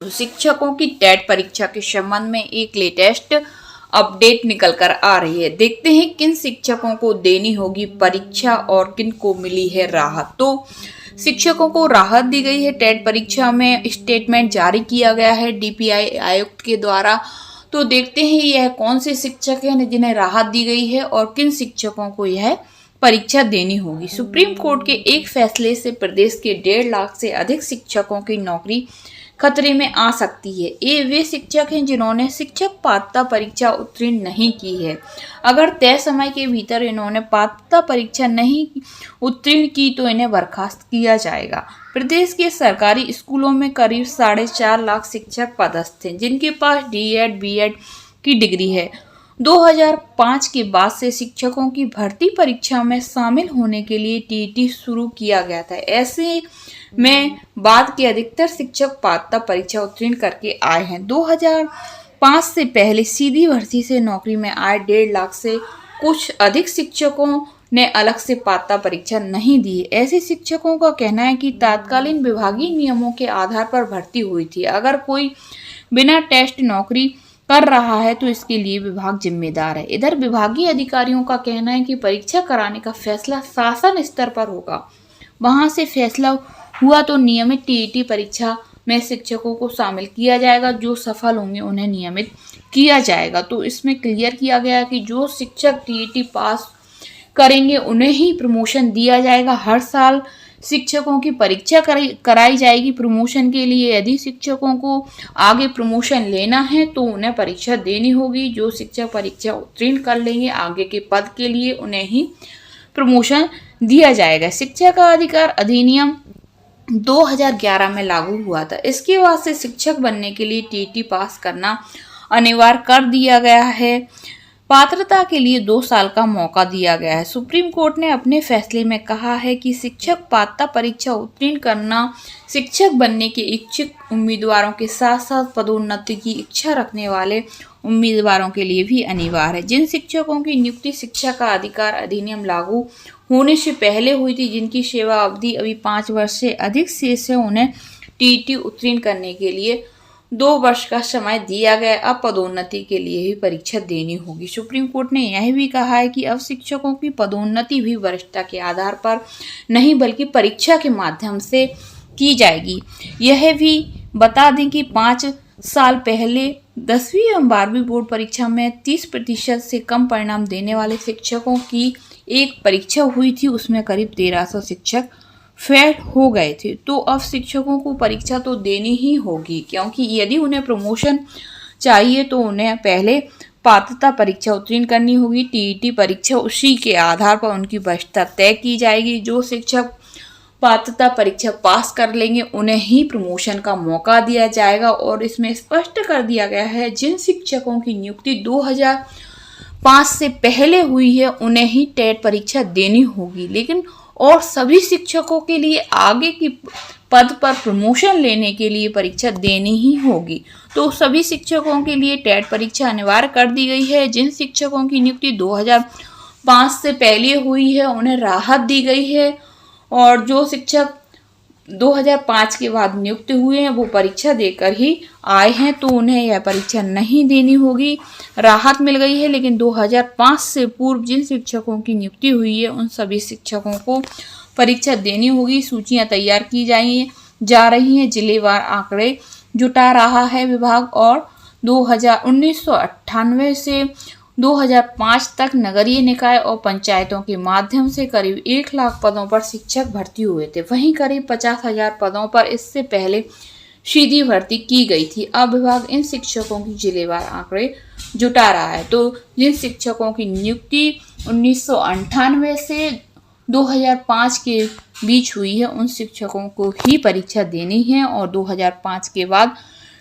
शिक्षकों की टेट परीक्षा के संबंध में एक लेटेस्ट अपडेट निकल कर आ रही है। देखते हैं किन शिक्षकों को देनी होगी परीक्षा और किन को मिली है राहत। तो शिक्षकों को राहत दी गई है। टेट परीक्षा में स्टेटमेंट जारी किया गया है डीपीआई आयुक्त के द्वारा। तो देखते हैं यह कौन से शिक्षक हैं जिन्हें राहत दी गई है और किन शिक्षकों को यह परीक्षा देनी होगी। सुप्रीम कोर्ट के एक फैसले से प्रदेश के 1.5 लाख से अधिक शिक्षकों की नौकरी खतरे में आ सकती है। ये वे शिक्षक हैं जिन्होंने शिक्षक पात्रता परीक्षा उत्तीर्ण नहीं की है। अगर तय समय के भीतर इन्होंने पात्रता परीक्षा नहीं उत्तीर्ण की तो इन्हें बर्खास्त किया जाएगा। प्रदेश के सरकारी स्कूलों में करीब 4.5 लाख शिक्षक पदस्थ हैं जिनके पास डीएड बीएड की डिग्री है। 2005 के बाद से शिक्षकों की भर्ती परीक्षा में शामिल होने के लिए टीईटी शुरू किया गया था। ऐसे में बाद के अधिकतर शिक्षक पात्रता परीक्षा उत्तीर्ण करके आए हैं। 2005 से पहले सीधी भर्ती से नौकरी में आए 1.5 लाख से कुछ अधिक शिक्षकों ने अलग से पात्रता परीक्षा नहीं दी। ऐसे शिक्षकों का कहना है कि तत्कालीन विभागीय नियमों के आधार पर भर्ती हुई थी। अगर कोई बिना टेस्ट नौकरी कर रहा है तो इसके लिए विभाग जिम्मेदार है। इधर विभागीय अधिकारियों का कहना है कि परीक्षा कराने का फैसला शासन स्तर पर होगा। वहां से फैसला हुआ तो नियमित टीईटी परीक्षा में शिक्षकों को शामिल किया जाएगा। जो सफल होंगे उन्हें नियमित किया जाएगा। तो इसमें क्लियर किया गया कि जो शिक्षक टीईटी पास करेंगे उन्हें ही प्रमोशन दिया जाएगा। हर साल शिक्षकों की परीक्षा कराई जाएगी प्रमोशन के लिए। यदि शिक्षकों को आगे प्रमोशन लेना है तो उन्हें परीक्षा देनी होगी। जो शिक्षक परीक्षा उत्तीर्ण कर लेंगे आगे के पद के लिए उन्हें ही प्रमोशन दिया जाएगा। शिक्षा का अधिकार अधिनियम 2011 में लागू हुआ था। इसके बाद से शिक्षक बनने के लिए टीईटी पास करना अनिवार्य कर दिया गया है। पात्रता के लिए 2 साल का मौका दिया गया है। सुप्रीम कोर्ट ने अपने फैसले में कहा है कि शिक्षक पात्रता परीक्षा उत्तीर्ण करना शिक्षक बनने के इच्छुक उम्मीदवारों के साथ साथ पदोन्नति की इच्छा रखने वाले उम्मीदवारों के लिए भी अनिवार्य है। जिन शिक्षकों की नियुक्ति शिक्षा का अधिकार अधिनियम लागू होने से पहले हुई थी, जिनकी सेवा अवधि अभी 5 वर्ष से अधिक शेष है, उन्हें टीईटी उत्तीर्ण करने के लिए 2 वर्ष का समय दिया गया। अब पदोन्नति के लिए ही परीक्षा देनी होगी। सुप्रीम कोर्ट ने यह भी कहा है कि अब शिक्षकों की पदोन्नति भी वरिष्ठता के आधार पर नहीं बल्कि परीक्षा के माध्यम से की जाएगी। यह भी बता दें कि 5 साल पहले 10वीं एवं 12वीं बोर्ड परीक्षा में 30% से कम परिणाम देने वाले शिक्षकों की एक परीक्षा हुई थी। उसमें करीब 1300 शिक्षक फेल हो गए थे। तो अब शिक्षकों को परीक्षा तो देनी ही होगी, क्योंकि यदि उन्हें प्रमोशन चाहिए तो उन्हें पहले पात्रता परीक्षा उत्तीर्ण करनी होगी। टीईटी परीक्षा उसी के आधार पर उनकी वरिष्ठता तय की जाएगी। जो शिक्षक पात्रता परीक्षा पास कर लेंगे उन्हें ही प्रमोशन का मौका दिया जाएगा। और इसमें स्पष्ट कर दिया गया है जिन शिक्षकों की नियुक्ति 2005 से पहले हुई है उन्हें ही टेट परीक्षा देनी होगी। लेकिन और सभी शिक्षकों के लिए आगे की पद पर प्रमोशन लेने के लिए परीक्षा देनी ही होगी। तो सभी शिक्षकों के लिए टेट परीक्षा अनिवार्य कर दी गई है। जिन शिक्षकों की नियुक्ति 2005 से पहले हुई है उन्हें राहत दी गई है, और जो शिक्षक 2005 के बाद नियुक्त हुए हैं वो परीक्षा देकर ही आए हैं तो उन्हें यह परीक्षा नहीं देनी होगी। राहत मिल गई है। लेकिन 2005 से पूर्व जिन शिक्षकों की नियुक्ति हुई है उन सभी शिक्षकों को परीक्षा देनी होगी। सूचियां तैयार की जा रही हैं। जिलेवार आंकड़े जुटा रहा है विभाग। और 1998 से 2005 तक नगरीय निकाय और पंचायतों के माध्यम से करीब 1 लाख पदों पर शिक्षक भर्ती हुए थे। वहीं करीब 50,000 पदों पर इससे पहले सीधी भर्ती की गई थी। अब विभाग इन शिक्षकों की जिलेवार आंकड़े जुटा रहा है। तो जिन शिक्षकों की नियुक्ति 1998 से 2005 के बीच हुई है उन शिक्षकों को ही परीक्षा देनी है, और 2005 के बाद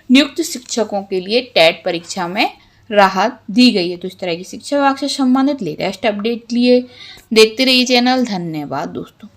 नियुक्त शिक्षकों के लिए टेट परीक्षा में राहत दी गई है। तो इस तरह की शिक्षा विभाग से संबंधित लेटेस्ट अपडेट लिए देखते रहिए चैनल। धन्यवाद दोस्तों।